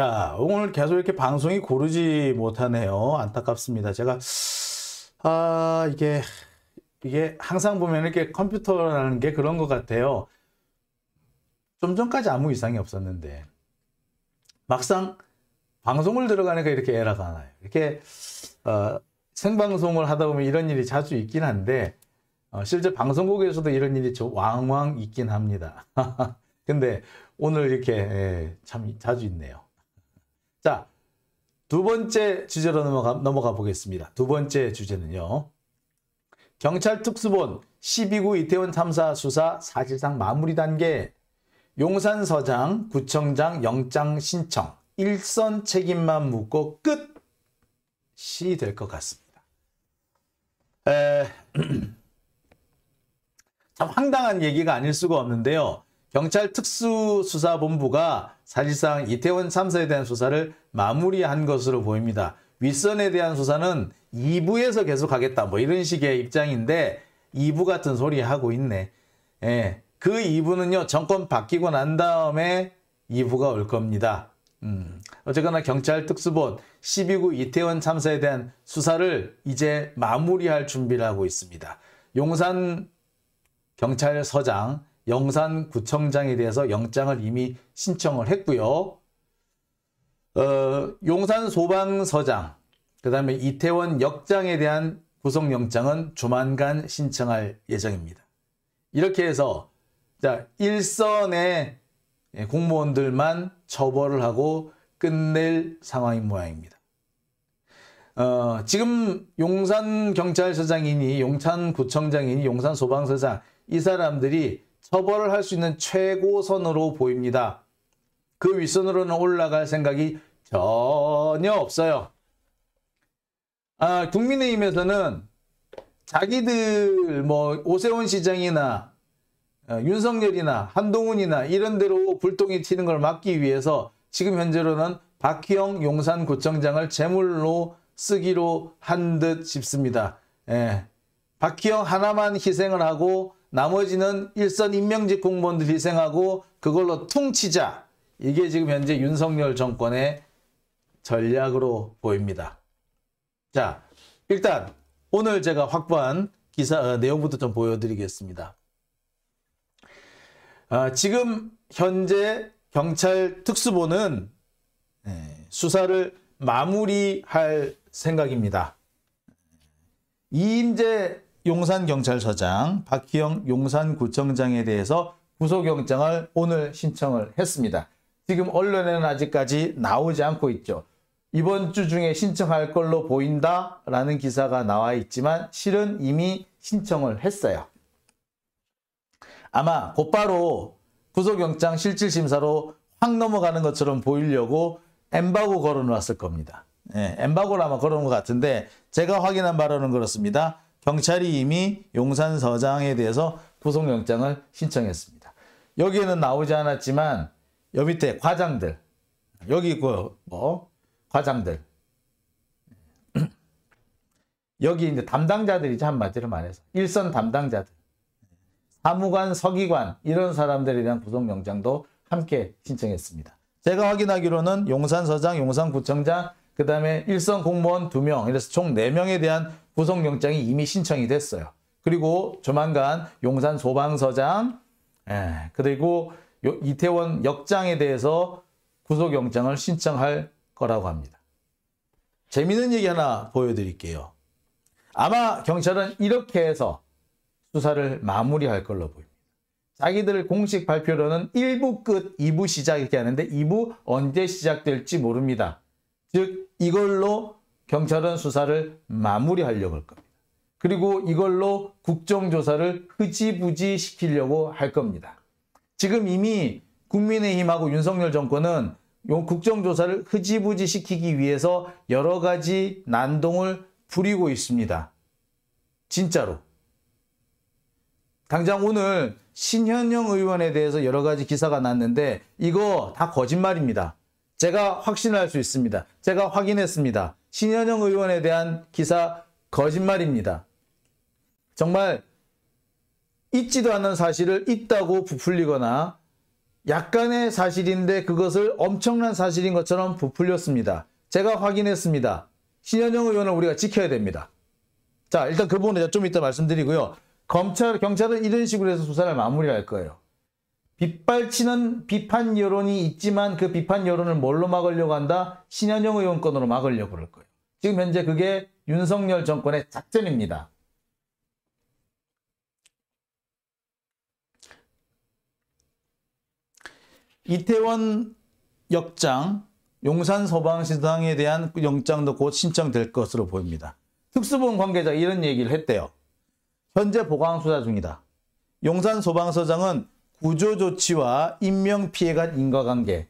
자, 오늘 계속 이렇게 방송이 고르지 못하네요. 안타깝습니다. 제가, 이게 항상 보면 이렇게 컴퓨터라는 게 그런 것 같아요. 좀 전까지 아무 이상이 없었는데, 막상 방송을 들어가니까 이렇게 에러가 나요. 이렇게, 생방송을 하다 보면 이런 일이 자주 있긴 한데, 실제 방송국에서도 이런 일이 왕왕 있긴 합니다. 근데 오늘 이렇게 참 자주 있네요. 자, 두 번째 주제로 넘어가 보겠습니다. 두 번째 주제는요. 경찰 특수본 12구 이태원 참사 수사 사실상 마무리 단계, 용산서장, 구청장 영장 신청, 일선 책임만 묻고 끝이 될 것 같습니다. 참 황당한 얘기가 아닐 수가 없는데요. 경찰 특수수사본부가 사실상 이태원 참사에 대한 수사를 마무리한 것으로 보입니다. 윗선에 대한 수사는 2부에서 계속하겠다 뭐 이런 식의 입장인데 2부 같은 소리 하고 있네. 예, 그 2부는요 정권 바뀌고 난 다음에 2부가 올 겁니다. 어쨌거나 경찰 특수본 12구 이태원 참사에 대한 수사를 이제 마무리할 준비를 하고 있습니다. 용산 경찰서장, 영산구청장에 대해서 영장을 이미 신청을 했고요. 용산소방서장, 그 다음에 이태원 역장에 대한 구속영장은 조만간 신청할 예정입니다. 이렇게 해서 자, 일선의 공무원들만 처벌을 하고 끝낼 상황인 모양입니다. 지금 용산경찰서장이니 용산구청장이니 용산소방서장 이 사람들이 처벌을 할 수 있는 최고선으로 보입니다. 그 윗선으로는 올라갈 생각이 전혀 없어요. 국민의힘에서는 자기들 뭐 오세훈 시장이나 윤석열이나 한동훈이나 이런 데로 불똥이 튀는 걸 막기 위해서 지금 현재로는 박희영 용산구청장을 제물로 쓰기로 한 듯 싶습니다. 예. 박희영 하나만 희생을 하고 나머지는 일선 임명직 공무원들 희생하고 그걸로 퉁치자. 이게 지금 현재 윤석열 정권의 전략으로 보입니다. 자, 일단 오늘 제가 확보한 기사 내용부터 좀 보여드리겠습니다. 지금 현재 경찰 특수본은 수사를 마무리할 생각입니다. 이임재 용산경찰서장, 박희영 용산구청장에 대해서 구속영장을 오늘 신청을 했습니다. 지금 언론에는 아직까지 나오지 않고 있죠. 이번 주 중에 신청할 걸로 보인다라는 기사가 나와 있지만 실은 이미 신청을 했어요. 아마 곧바로 구속영장 실질심사로 확 넘어가는 것처럼 보이려고 엠바고 걸어놨을 겁니다. 엠바고를 아마 걸어놓은 것 같은데 제가 확인한 바로는 그렇습니다. 경찰이 이미 용산서장에 대해서 구속영장을 신청했습니다. 여기에는 나오지 않았지만 여 밑에 과장들, 여기 과장들 여기 이제 담당자들이죠. 한마디로 말해서 일선 담당자들, 사무관, 서기관 이런 사람들에 대한 구속영장도 함께 신청했습니다. 제가 확인하기로는 용산서장, 용산구청장, 그 다음에 일선 공무원 2명, 이래서 총 4명에 대한 구속영장이 이미 신청이 됐어요. 그리고 조만간 용산소방서장, 그리고 이태원 역장에 대해서 구속영장을 신청할 거라고 합니다. 재미있는 얘기 하나 보여드릴게요. 아마 경찰은 이렇게 해서 수사를 마무리할 걸로 보입니다. 자기들 공식 발표로는 1부 끝, 2부 시작 이렇게 하는데 2부 언제 시작될지 모릅니다. 즉 이걸로 경찰은 수사를 마무리하려고 할 겁니다. 그리고 이걸로 국정조사를 흐지부지 시키려고 할 겁니다. 지금 이미 국민의힘하고 윤석열 정권은 이 국정조사를 흐지부지 시키기 위해서 여러 가지 난동을 부리고 있습니다. 진짜로. 당장 오늘 신현영 의원에 대해서 여러 가지 기사가 났는데 이거 다 거짓말입니다. 제가 확신할 수 있습니다. 제가 확인했습니다. 신현영 의원에 대한 기사 거짓말입니다. 정말 있지도 않은 사실을 있다고 부풀리거나 약간의 사실인데 그것을 엄청난 사실인 것처럼 부풀렸습니다. 제가 확인했습니다. 신현영 의원을 우리가 지켜야 됩니다. 자, 일단 그 부분은 좀 이따 말씀드리고요. 경찰은 이런 식으로 해서 수사를 마무리할 거예요. 빗발치는 비판 여론이 있지만 그 비판 여론을 뭘로 막으려고 한다? 신현영 의원 건으로 막으려고 그럴 거예요. 지금 현재 그게 윤석열 정권의 작전입니다. 이태원 역장, 용산 소방시장에 대한 영장도 곧 신청될 것으로 보입니다. 특수본 관계자가 이런 얘기를 했대요. 현재 보강수사 중이다. 용산 소방서장은 구조조치와 인명피해가 인과관계,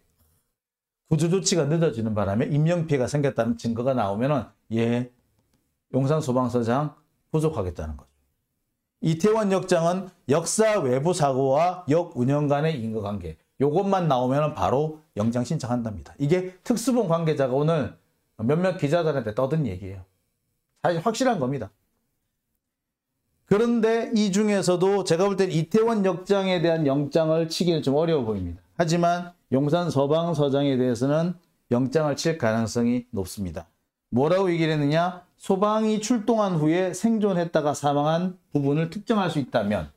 구조조치가 늦어지는 바람에 인명피해가 생겼다는 증거가 나오면 용산 소방서장 구속하겠다는 거죠. 이태원 역장은 역사 외부 사고와 역 운영 간의 인과관계, 요것만 나오면 바로 영장 신청한답니다. 이게 특수본 관계자가 오늘 몇몇 기자들한테 떠든 얘기예요. 사실 확실한 겁니다. 그런데 이 중에서도 제가 볼 땐 이태원 역장에 대한 영장을 치기는 좀 어려워 보입니다. 하지만 용산 소방서장에 대해서는 영장을 칠 가능성이 높습니다. 뭐라고 얘기를 했느냐? 소방이 출동한 후에 생존했다가 사망한 부분을 특정할 수 있다면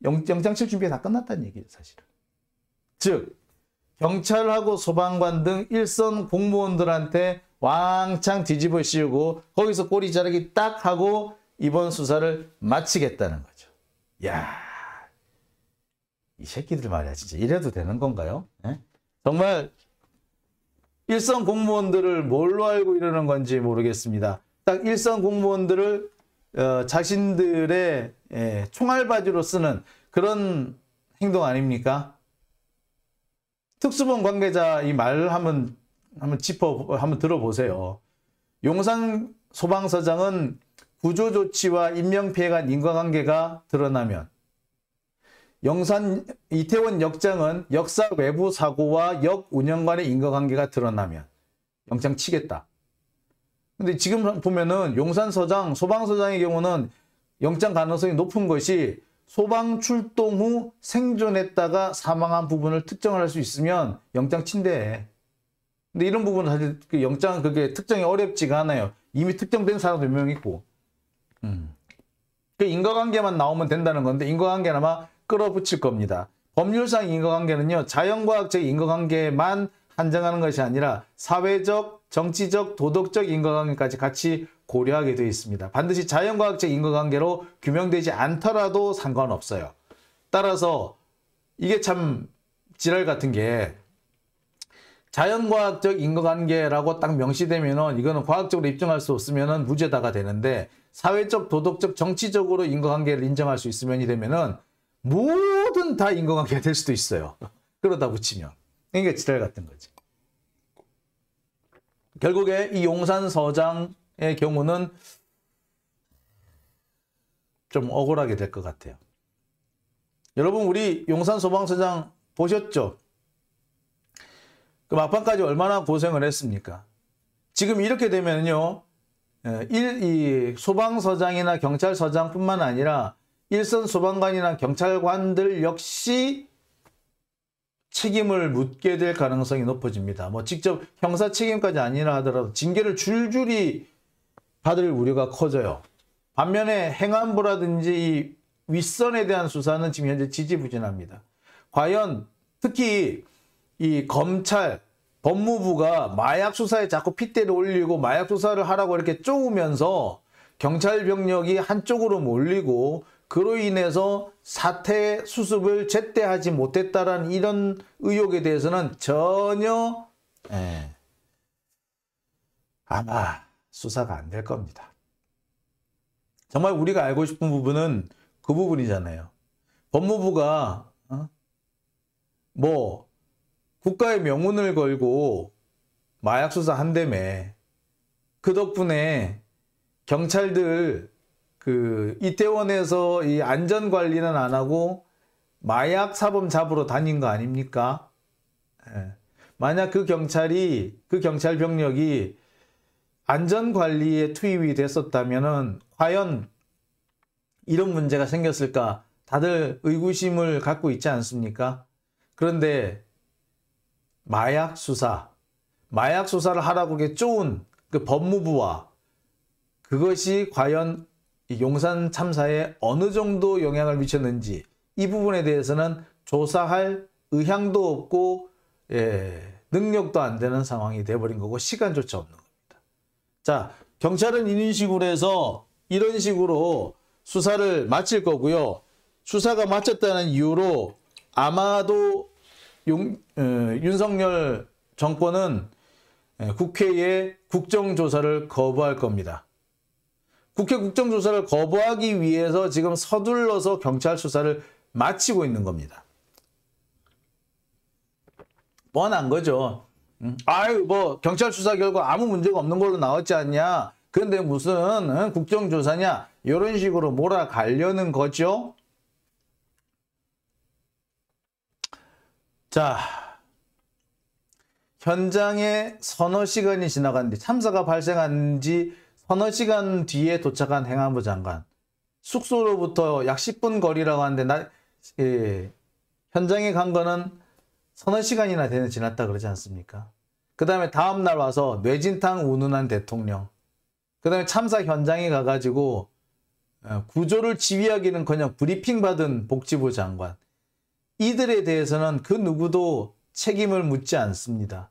영장 칠 준비가 다 끝났다는 얘기예요, 사실은. 즉, 경찰하고 소방관 등 일선 공무원들한테 왕창 뒤집어 씌우고 거기서 꼬리 자르기 딱 하고 이번 수사를 마치겠다는 거죠. 야, 이 새끼들 말이야, 진짜 이래도 되는 건가요? 정말 일선 공무원들을 뭘로 알고 이러는 건지 모르겠습니다. 딱 일선 공무원들을 자신들의 총알바지로 쓰는 그런 행동 아닙니까? 특수본 관계자 이 말을 한번 들어보세요. 용산 소방서장은 구조조치와 인명피해가 인과관계가 드러나면, 이태원 역장은 역사 외부 사고와 역 운영 간의 인과관계가 드러나면 영장 치겠다. 근데 지금 보면은 용산 소방서장의 경우는 영장 가능성이 높은 것이 소방 출동 후 생존했다가 사망한 부분을 특정할 수 있으면 영장 친대. 근데 이런 부분은 사실 영장 그게 특정이 어렵지가 않아요. 이미 특정된 사람도 몇 명 있고. 그 인과관계만 나오면 된다는 건데 인과관계는 아마 끌어붙일 겁니다. 법률상 인과관계는요, 자연과학적 인과관계만 한정하는 것이 아니라 사회적, 정치적, 도덕적 인과관계까지 같이 고려하게 되어 있습니다. 반드시 자연과학적 인과관계로 규명되지 않더라도 상관없어요. 따라서 이게 참 지랄 같은 게, 자연과학적 인과관계라고 딱 명시되면은 이거는 과학적으로 입증할 수 없으면은 무죄다가 되는데, 사회적, 도덕적, 정치적으로 인과관계를 인정할 수 있으면이 되면은 모든 다 인과관계가 될 수도 있어요. 그러다 붙이면. 이게 지랄 같은 거지. 결국에 이 용산 서장의 경우는 좀 억울하게 될 것 같아요. 여러분, 우리 용산 소방서장 보셨죠? 그 막판까지 얼마나 고생을 했습니까? 지금 이렇게 되면요, 이 소방서장이나 경찰서장뿐만 아니라 일선 소방관이나 경찰관들 역시 책임을 묻게 될 가능성이 높아집니다. 뭐 직접 형사 책임까지 아니라 하더라도 징계를 줄줄이 받을 우려가 커져요. 반면에 행안부라든지 이 윗선에 대한 수사는 지금 현재 지지부진합니다. 과연 특히 이 검찰, 법무부가 마약 수사에 자꾸 핏대를 올리고 마약 수사를 하라고 이렇게 쪼으면서 경찰 병력이 한쪽으로 몰리고 그로 인해서 사태 수습을 제때 하지 못했다라는 이런 의혹에 대해서는 전혀 아마 수사가 안 될 겁니다. 정말 우리가 알고 싶은 부분은 그 부분이잖아요. 법무부가 뭐 국가의 명운을 걸고 마약 수사 한다며, 그 덕분에 경찰들 그 이태원에서 이 안전 관리는 안 하고 마약 사범 잡으러 다닌 거 아닙니까? 만약 그 경찰 병력이 안전 관리에 투입이 됐었다면은 과연 이런 문제가 생겼을까? 다들 의구심을 갖고 있지 않습니까? 그런데 마약 수사를 하라고 쪼은 그 법무부와 그것이 과연 용산 참사에 어느 정도 영향을 미쳤는지 이 부분에 대해서는 조사할 의향도 없고 능력도 안 되는 상황이 돼버린 거고 시간조차 없는 겁니다. 자, 경찰은 이런 식으로 해서 이런 식으로 수사를 마칠 거고요. 수사가 마쳤다는 이유로 아마도 윤석열 정권은 국회에 국정조사를 거부할 겁니다. 국회 국정조사를 거부하기 위해서 지금 서둘러서 경찰 수사를 마치고 있는 겁니다. 뻔한 거죠. 아유, 뭐 경찰 수사 결과 아무 문제가 없는 걸로 나왔지 않냐. 근데 무슨 국정조사냐. 이런 식으로 몰아가려는 거죠. 자, 현장에 서너 시간이 지나갔는데 참사가 발생한 지 서너 시간 뒤에 도착한 행안부 장관. 숙소로부터 약 10분 거리라고 하는데 현장에 간 거는 서너 시간이나 지났다 그러지 않습니까? 그 다음에 다음날 와서 뇌진탕 운운한 대통령. 그 다음에 참사 현장에 가가지고 구조를 지휘하기는커녕 브리핑 받은 복지부 장관. 이들에 대해서는 그 누구도 책임을 묻지 않습니다.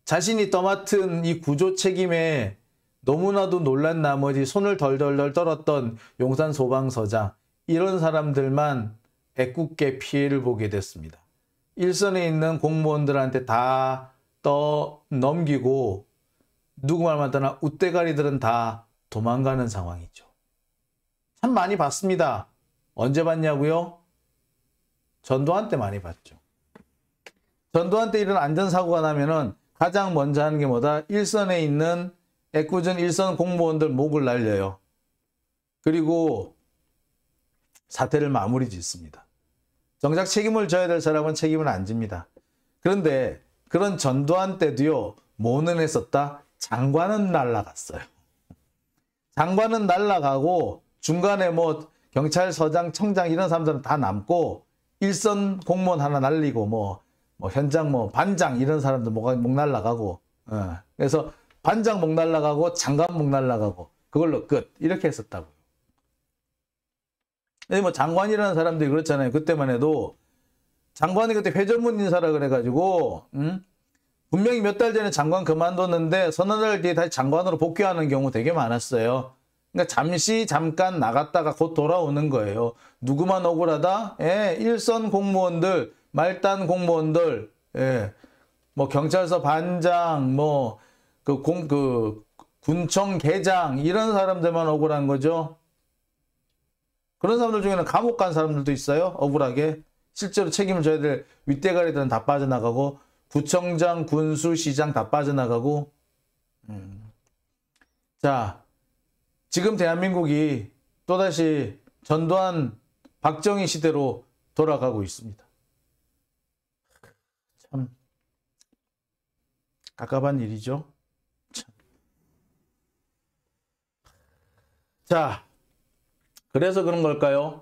자신이 떠맡은 이 구조 책임에 너무나도 놀란 나머지 손을 덜덜덜 떨었던 용산 소방서장, 이런 사람들만 애꿎게 피해를 보게 됐습니다. 일선에 있는 공무원들한테 다 넘기고 누구 말만 떠나 웃대가리들은 다 도망가는 상황이죠. 참 많이 봤습니다. 언제 봤냐고요? 전두환 때 많이 봤죠. 전두환 때 이런 안전사고가 나면은 가장 먼저 하는 게 뭐다? 일선에 있는 애꿎은 일선 공무원들 목을 날려요. 그리고 사태를 마무리 짓습니다. 정작 책임을 져야 될 사람은 책임을 안 집니다. 그런데 그런 전두환 때도요, 뭐는 했었다? 장관은 날아갔어요. 장관은 날아가고 중간에 뭐 경찰서장, 청장 이런 사람들은 다 남고 일선 공무원 하나 날리고 뭐 현장 반장 이런 사람들 목 날라가고 그래서 반장 목 날라가고 장관 목 날라가고 그걸로 끝 이렇게 했었다고요. 뭐 장관이라는 사람들이 그렇잖아요. 그때만 해도 장관이 그때 회전문 인사라 그래가지고 분명히 몇 달 전에 장관 그만뒀는데 서너 달 뒤에 다시 장관으로 복귀하는 경우 되게 많았어요. 그러니까 잠깐 나갔다가 곧 돌아오는 거예요. 누구만 억울하다? 일선 공무원들, 말단 공무원들, 뭐 경찰서 반장, 군청 계장 이런 사람들만 억울한 거죠. 그런 사람들 중에는 감옥 간 사람들도 있어요. 억울하게. 실제로 책임을 져야 될 윗대가리들은 다 빠져나가고 구청장, 군수, 시장 다 빠져나가고 자, 지금 대한민국이 또다시 전두환, 박정희 시대로 돌아가고 있습니다. 참 깝깝한 일이죠. 참. 자, 그래서 그런 걸까요?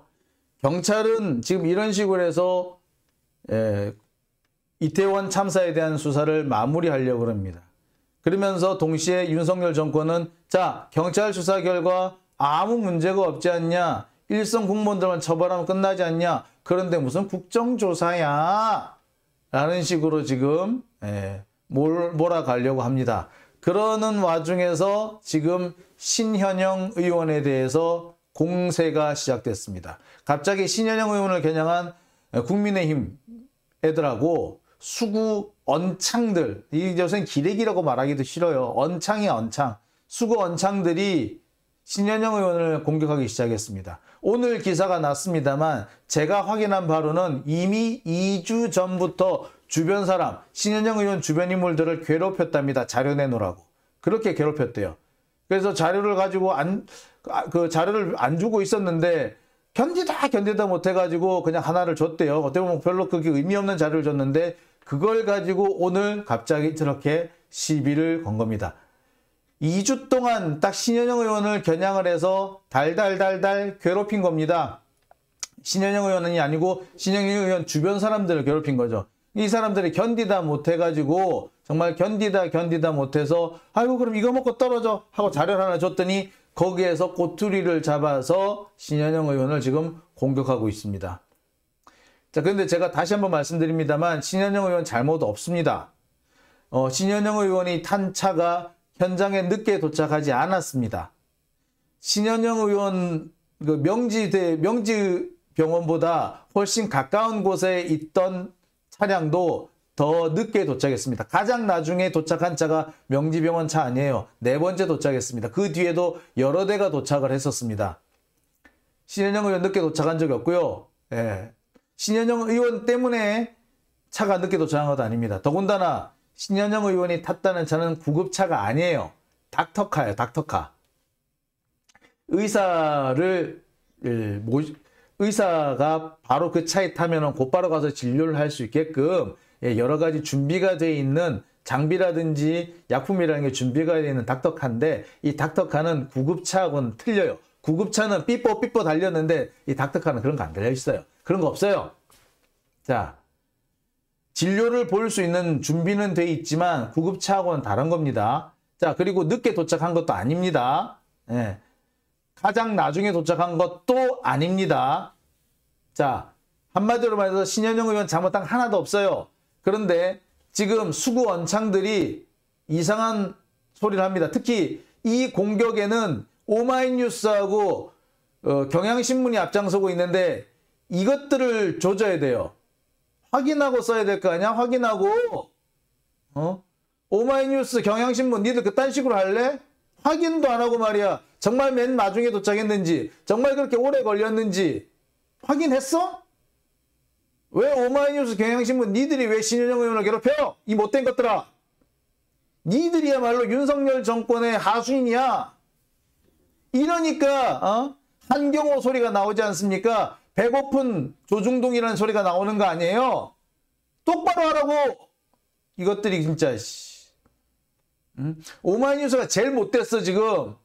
경찰은 지금 이런 식으로 해서 이태원 참사에 대한 수사를 마무리하려고 합니다. 그러면서 동시에 윤석열 정권은 자, 경찰 수사 결과 아무 문제가 없지 않냐? 일선 공무원들만 처벌하면 끝나지 않냐? 그런데 무슨 국정조사야? 라는 식으로 지금 몰아가려고 합니다. 그러는 와중에서 지금 신현영 의원에 대해서 공세가 시작됐습니다. 갑자기 신현영 의원을 겨냥한 국민의힘 애들하고 수구 언창들, 이 요새는 기레기라고 말하기도 싫어요. 언창이야, 언창. 수구 언창들이 신현영 의원을 공격하기 시작했습니다. 오늘 기사가 났습니다만 제가 확인한 바로는 이미 2주 전부터 주변 사람, 신현영 의원 주변 인물들을 괴롭혔답니다. 자료 내놓으라고. 그렇게 괴롭혔대요. 그래서 자료를 가지고 자료를 안 주고 있었는데 견디다 못해가지고 그냥 하나를 줬대요. 어떻게 보면 별로 그게 의미 없는 자료를 줬는데 그걸 가지고 오늘 갑자기 저렇게 시비를 건 겁니다. 2주 동안 딱 신현영 의원을 겨냥을 해서 달달달달 괴롭힌 겁니다. 신현영 의원이 아니고 신현영 의원 주변 사람들을 괴롭힌 거죠. 이 사람들이 견디다 못해가지고 정말 견디다 못해서 아이고 그럼 이거 먹고 떨어져 하고 자료를 하나 줬더니 거기에서 꼬투리를 잡아서 신현영 의원을 지금 공격하고 있습니다. 자, 그런데 제가 다시 한번 말씀드립니다만 신현영 의원 잘못 없습니다. 신현영 의원이 탄 차가 현장에 늦게 도착하지 않았습니다. 신현영 의원 그 명지병원보다 훨씬 가까운 곳에 있던 차량도 더 늦게 도착했습니다. 가장 나중에 도착한 차가 명지병원 차 아니에요. 4번째 도착했습니다. 그 뒤에도 여러 대가 도착을 했었습니다. 신현영 의원 늦게 도착한 적이 없고요. 예. 신현영 의원 때문에 차가 늦게 도착한 것도 아닙니다. 더군다나 신현영 의원이 탔다는 차는 구급차가 아니에요. 닥터카예요. 닥터카. 의사가 바로 그 차에 타면 곧바로 가서 진료를 할 수 있게끔 여러 가지 준비가 되어 있는 장비라든지 약품이라는 게 준비가 되어 있는 닥터카인데 이 닥터카는 구급차하고는 틀려요. 구급차는 삐뽀 달렸는데 이 닥터카는 그런 거 안 달려 있어요. 그런 거 없어요. 자, 진료를 볼 수 있는 준비는 돼 있지만 구급차하고는 다른 겁니다. 자, 그리고 늦게 도착한 것도 아닙니다. 예. 가장 나중에 도착한 것도 아닙니다. 자, 한마디로 말해서 신현영 의원 잘못한 거 하나도 없어요. 그런데 지금 수구 원창들이 이상한 소리를 합니다. 특히 이 공격에는 오마이뉴스하고 경향신문이 앞장서고 있는데 이것들을 조져야 돼요. 확인하고 써야 될 거 아니야? 확인하고. 오마이뉴스, 경향신문 니들 그딴 식으로 할래? 확인도 안 하고 말이야. 정말 맨 나중에 도착했는지, 정말 그렇게 오래 걸렸는지 확인했어? 왜 오마이뉴스, 경향신문 니들이 왜 신현영 의원을 괴롭혀? 이 못된 것들아. 니들이야말로 윤석열 정권의 하수인이야. 이러니까 한경호 소리가 나오지 않습니까? 배고픈 조중동이라는 소리가 나오는 거 아니에요? 똑바로 하라고. 이것들이 진짜 오마이뉴스가 제일 못됐어 지금.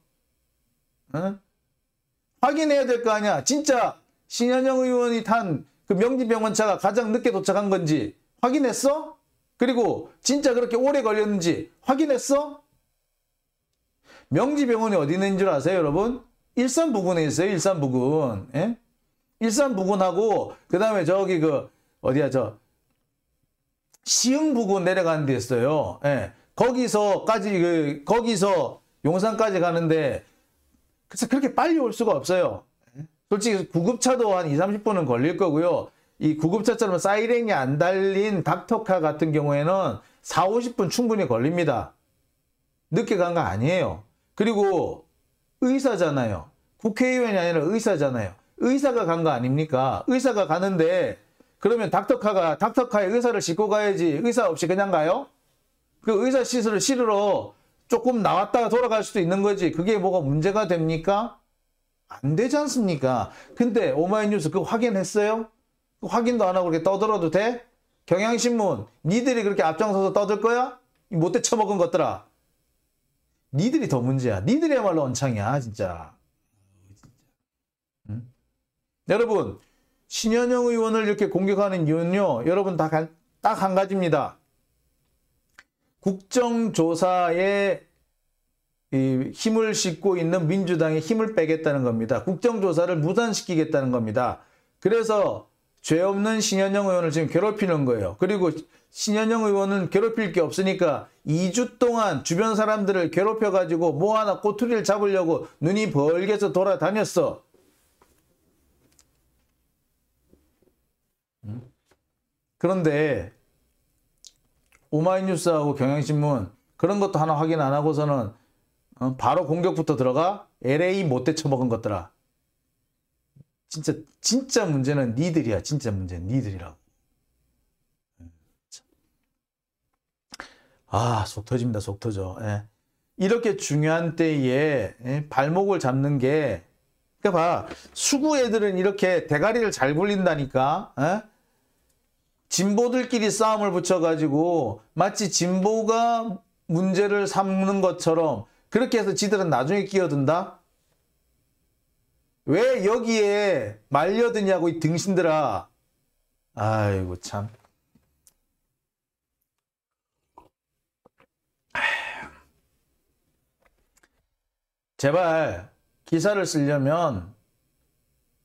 확인해야 될 거 아니야. 진짜 신현영 의원이 탄 그 명지병원 차가 가장 늦게 도착한 건지 확인했어? 그리고 진짜 그렇게 오래 걸렸는지 확인했어? 명지병원이 어디 있는 줄 아세요 여러분? 일산 부근에 있어요. 일산 부근. 예? 일산 부근하고 그 다음에 저기 어디야 시흥 부근 내려가는 데 있어요. 예. 거기서 용산까지 가는데 그래서 그렇게 빨리 올 수가 없어요. 솔직히 구급차도 한 20-30분은 걸릴 거고요. 이 구급차처럼 사이렌이 안 달린 닥터카 같은 경우에는 40-50분 충분히 걸립니다. 늦게 간 거 아니에요. 그리고 의사잖아요. 국회의원이 아니라 의사잖아요. 의사가 간 거 아닙니까? 의사가 가는데 그러면 닥터카에 의사를 싣고 가야지. 의사 없이 그냥 가요? 그 의사 시술을 실으러 조금 나왔다가 돌아갈 수도 있는 거지. 그게 뭐가 문제가 됩니까? 안 되지 않습니까? 근데 오마이뉴스 그거 확인했어요? 확인도 안 하고 그렇게 떠들어도 돼? 경향신문 니들이 그렇게 앞장서서 떠들 거야? 못돼 처먹은 것들아. 니들이 더 문제야. 니들이야말로 원창이야 진짜. 여러분 신현영 의원을 이렇게 공격하는 이유는요. 여러분 딱 한 가지입니다. 국정조사에 힘을 싣고 있는 민주당의 힘을 빼겠다는 겁니다. 국정조사를 무산시키겠다는 겁니다. 그래서 죄 없는 신현영 의원을 지금 괴롭히는 거예요. 그리고 신현영 의원은 괴롭힐 게 없으니까 2주 동안 주변 사람들을 괴롭혀가지고 뭐 하나 꼬투리를 잡으려고 눈이 벌게서 돌아다녔어. 그런데 오마이뉴스하고 경향신문 그런 것도 하나 확인 안 하고서는 바로 공격부터 들어가? LA 못돼 처먹은 것들아. 진짜 문제는 니들이야. 진짜 문제는 니들이라고. 속 터집니다. 속 터져. 예. 이렇게 중요한 때에 발목을 잡는 게 그러니까 봐. 수구 애들은 이렇게 대가리를 잘 굴린다니까. 예? 진보들끼리 싸움을 붙여가지고 마치 진보가 문제를 삼는 것처럼 그렇게 해서 지들은 나중에 끼어든다? 왜 여기에 말려드냐고 이 등신들아. 아이고 참. 제발 기사를 쓰려면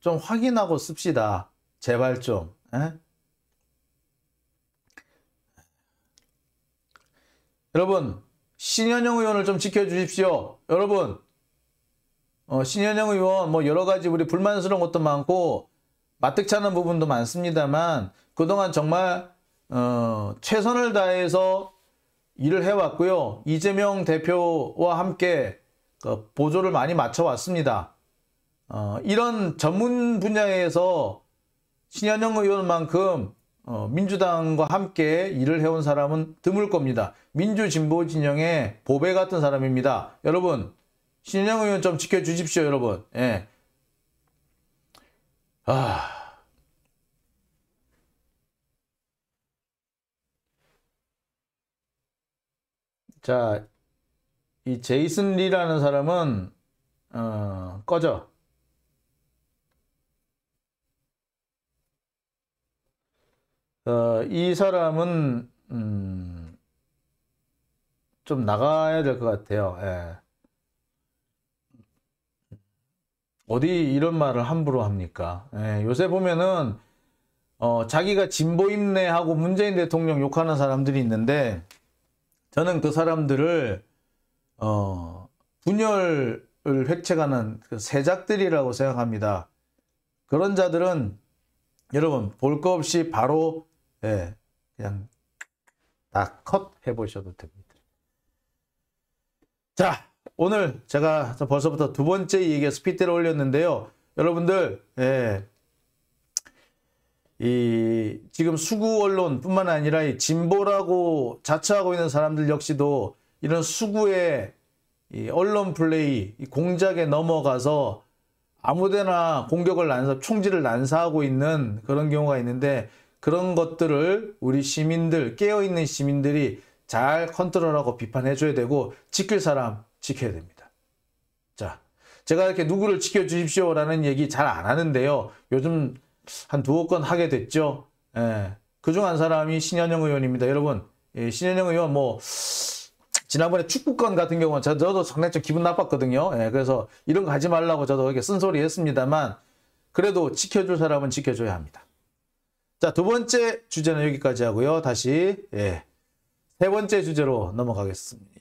좀 확인하고 씁시다. 제발 좀. 에? 여러분 신현영 의원을 좀 지켜주십시오. 여러분 신현영 의원 뭐 여러 가지 우리 불만스러운 것도 많고 마뜩찮은 부분도 많습니다만 그동안 정말 최선을 다해서 일을 해왔고요. 이재명 대표와 함께 보조를 많이 맞춰왔습니다. 이런 전문 분야에서 신현영 의원만큼 민주당과 함께 일을 해온 사람은 드물 겁니다. 민주진보 진영의 보배 같은 사람입니다. 여러분 신현영 의원 좀 지켜주십시오. 여러분. 예. 자, 이 제이슨 리라는 사람은 꺼져. 이 사람은 좀 나가야 될 것 같아요. 예. 어디 이런 말을 함부로 합니까? 예, 요새 보면은 자기가 진보임내하고 문재인 대통령 욕하는 사람들이 있는데 저는 그 사람들을 분열을 획책하는 그 세작들이라고 생각합니다. 그런 자들은 여러분 볼 거 없이 바로 예, 그냥 다 컷 해보셔도 됩니다. 자, 오늘 제가 벌써부터 두 번째 얘기에 스피드를 올렸는데요. 여러분들 예, 지금 수구 언론뿐만 아니라 이 진보라고 자처하고 있는 사람들 역시도 이런 수구의 이 언론 플레이, 이 공작에 넘어가서 아무데나 공격을 총질을 난사하고 있는 그런 경우가 있는데 그런 것들을 우리 시민들, 깨어있는 시민들이 잘 컨트롤하고 비판해줘야 되고 지킬 사람 지켜야 됩니다. 자, 제가 이렇게 누구를 지켜주십시오 라는 얘기 잘 안 하는데요. 요즘 한 두어 건 하게 됐죠. 예. 그중 한 사람이 신현영 의원입니다. 여러분, 예, 신현영 의원 뭐 지난번에 축구권 같은 경우는 저도 상당히 좀 기분 나빴거든요. 예, 그래서 이런 거 하지 말라고 저도 이렇게 쓴소리 했습니다만 그래도 지켜줄 사람은 지켜줘야 합니다. 자, 두 번째 주제는 여기까지 하고요. 다시 예, 세 번째 주제로 넘어가겠습니다.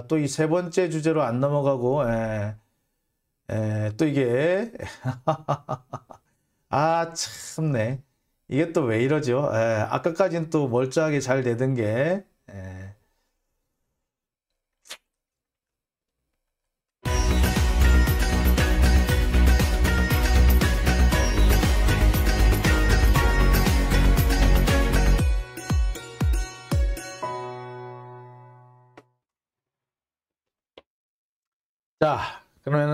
또 이 세 번째 주제로 안 넘어가고 또 이게 참네. 이게 또 왜 이러죠? 아까까지는 또 멀쩡하게 잘 되던 게 자, 그러면